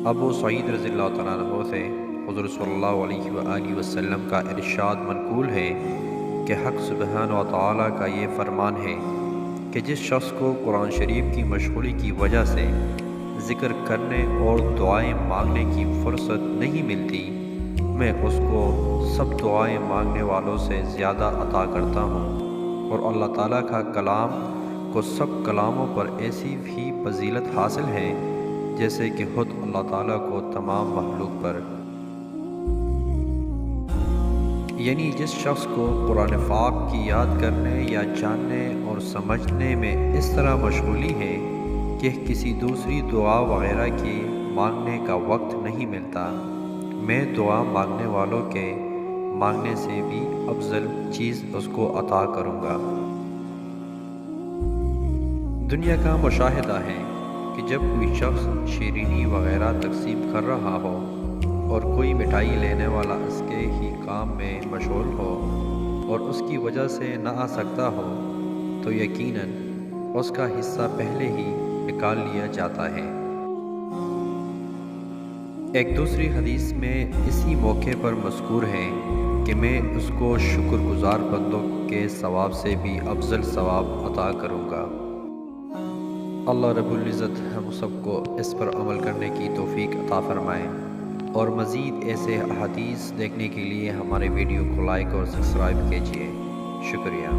ابو سعید رضی اللہ تعالیٰ عنہ سے حضور صلی اللہ علیہ وآلہ وسلم کا ارشاد منقول ہے کہ حق سبحانہ و تعالیٰ کا یہ فرمان ہے کہ جس شخص کو قرآن شریف کی مشغولی کی وجہ سے ذکر کرنے اور دعائیں مانگنے کی فرصت نہیں ملتی، میں اس کو سب دعائیں مانگنے والوں سے زیادہ عطا کرتا ہوں، اور اللہ تعالیٰ کا کلام کو سب کلاموں پر ایسی بھی فضیلت حاصل ہے جیسے کہ خود اللہ تعالیٰ کو تمام مخلوق پر۔ یعنی جس شخص کو قرآن پاک کی یاد کرنے یا جاننے اور سمجھنے میں اس طرح مشغولی ہے کہ کسی دوسری دعا وغیرہ کی مانگنے کا وقت نہیں ملتا، میں دعا مانگنے والوں کے مانگنے سے بھی افضل چیز اس کو عطا کروں گا۔ دنیا کا مشاہدہ ہے کہ جب کوئی شخص شیرینی وغیرہ تقسیم کر رہا ہو اور کوئی مٹھائی لینے والا اس کے ہی کام میں مشغول ہو اور اس کی وجہ سے نہ آ سکتا ہو تو یقیناً اس کا حصہ پہلے ہی نکال لیا جاتا ہے۔ ایک دوسری حدیث میں اسی موقع پر مذکور ہے کہ میں اس کو شکر گزار بندوں کے ثواب سے بھی افضل ثواب عطا کروں گا۔ اللہ رب العزت ہم سب کو اس پر عمل کرنے کی توفیق عطا فرمائے، اور مزید ایسے احادیث دیکھنے کے لیے ہمارے ویڈیو کو لائک اور سبسکرائب کیجیے۔ شکریہ۔